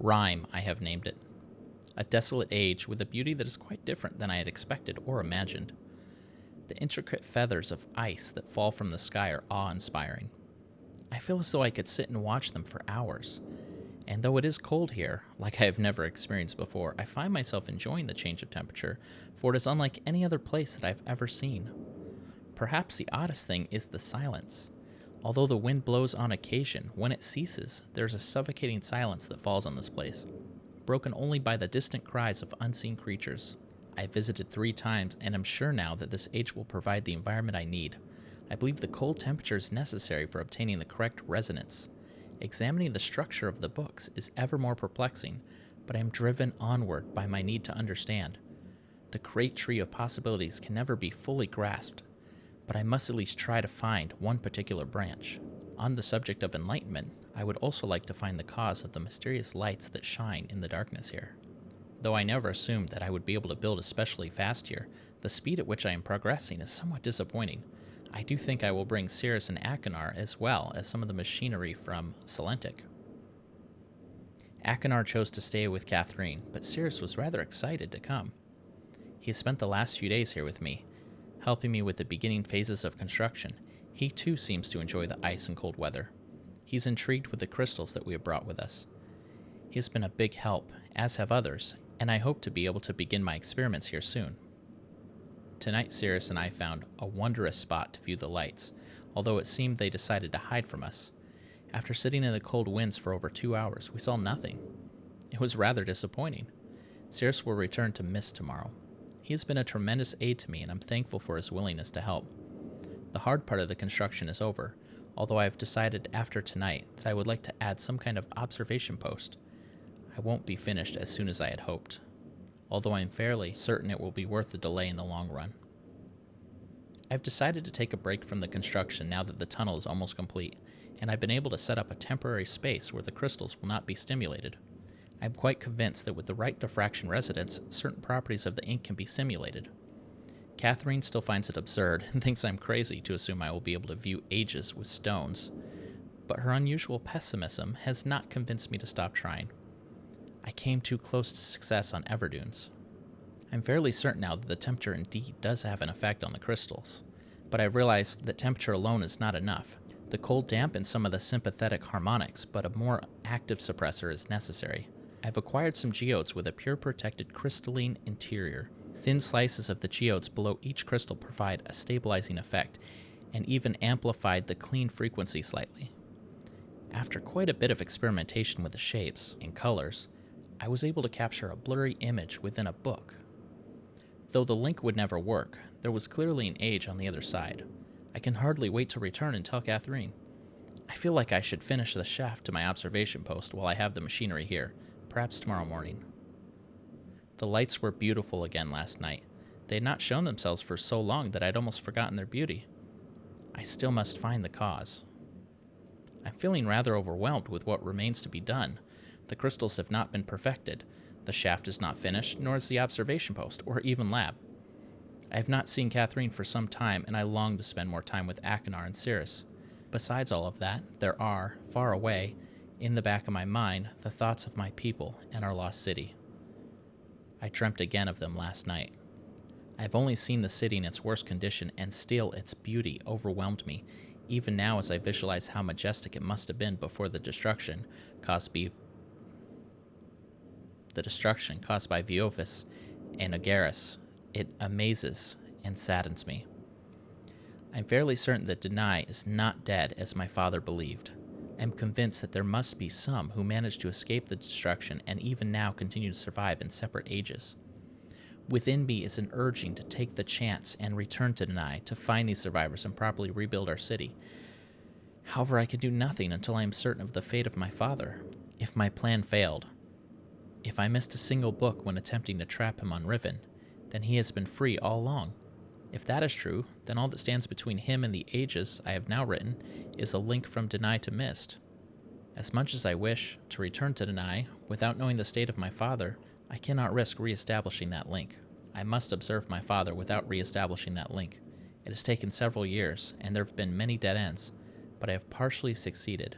Rime, I have named it. A desolate age with a beauty that is quite different than I had expected or imagined. The intricate feathers of ice that fall from the sky are awe-inspiring. I feel as though I could sit and watch them for hours. And though it is cold here, like I have never experienced before, I find myself enjoying the change of temperature, for it is unlike any other place that I've ever seen. Perhaps the oddest thing is the silence. Although the wind blows on occasion, when it ceases, there is a suffocating silence that falls on this place, broken only by the distant cries of unseen creatures. I visited 3 times and am sure now that this age will provide the environment I need. I believe the cold temperature is necessary for obtaining the correct resonance. Examining the structure of the books is ever more perplexing, but I am driven onward by my need to understand. The great tree of possibilities can never be fully grasped, but I must at least try to find one particular branch. On the subject of enlightenment, I would also like to find the cause of the mysterious lights that shine in the darkness here. Though I never assumed that I would be able to build especially fast here, the speed at which I am progressing is somewhat disappointing. I do think I will bring Cirrus and Achenar as well as some of the machinery from Salentic. Achenar chose to stay with Catherine, but Cirrus was rather excited to come. He has spent the last few days here with me, helping me with the beginning phases of construction. He too seems to enjoy the ice and cold weather. He's intrigued with the crystals that we have brought with us. He has been a big help, as have others, and I hope to be able to begin my experiments here soon. Tonight, Cirrus and I found a wondrous spot to view the lights, although it seemed they decided to hide from us. After sitting in the cold winds for over 2 hours, we saw nothing. It was rather disappointing. Cirrus will return to Myst tomorrow. He has been a tremendous aid to me, and I'm thankful for his willingness to help. The hard part of the construction is over, although I have decided after tonight that I would like to add some kind of observation post. I won't be finished as soon as I had hoped, although I am fairly certain it will be worth the delay in the long run. I've decided to take a break from the construction now that the tunnel is almost complete, and I've been able to set up a temporary space where the crystals will not be stimulated. I'm quite convinced that with the right diffraction resonance, certain properties of the ink can be simulated. Catherine still finds it absurd and thinks I'm crazy to assume I will be able to view ages with stones, but her unusual pessimism has not convinced me to stop trying. I came too close to success on Everdunes. I'm fairly certain now that the temperature indeed does have an effect on the crystals, but I've realized that temperature alone is not enough. The cold dampens some of the sympathetic harmonics, but a more active suppressor is necessary. I've acquired some geodes with a pure protected crystalline interior. Thin slices of the geodes below each crystal provide a stabilizing effect, and even amplified the clean frequency slightly. After quite a bit of experimentation with the shapes and colors, I was able to capture a blurry image within a book. Though the link would never work, there was clearly an age on the other side. I can hardly wait to return and tell Catherine. I feel like I should finish the shaft to my observation post while I have the machinery here, perhaps tomorrow morning. The lights were beautiful again last night. They had not shown themselves for so long that I'd almost forgotten their beauty. I still must find the cause. I'm feeling rather overwhelmed with what remains to be done. The crystals have not been perfected. The shaft is not finished, nor is the observation post, or even lab. I have not seen Catherine for some time, and I long to spend more time with Achenar and Cirrus. Besides all of that, there are, far away, in the back of my mind, the thoughts of my people and our lost city. I dreamt again of them last night. I have only seen the city in its worst condition, and still its beauty overwhelmed me, even now as I visualize how majestic it must have been before the destruction caused by Veophis and Agarus. It amazes and saddens me. I'm fairly certain that Danae is not dead as my father believed. I'm convinced that there must be some who managed to escape the destruction and even now continue to survive in separate ages. Within me is an urging to take the chance and return to Danae to find these survivors and properly rebuild our city. However, I can do nothing until I am certain of the fate of my father. If my plan failed, if I missed a single book when attempting to trap him on Riven, then he has been free all along. If that is true, then all that stands between him and the ages I have now written is a link from Danae to Myst. As much as I wish to return to Danae, without knowing the state of my father, I cannot risk re-establishing that link. I must observe my father without re-establishing that link. It has taken several years, and there have been many dead ends, but I have partially succeeded.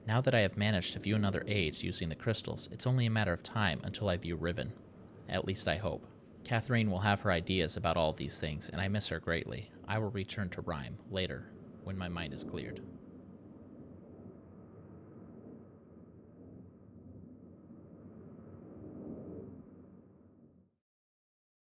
Now that I have managed to view another age using the crystals, it's only a matter of time until I view Riven. At least I hope. Catherine will have her ideas about all these things, and I miss her greatly. I will return to Rime later, when my mind is cleared.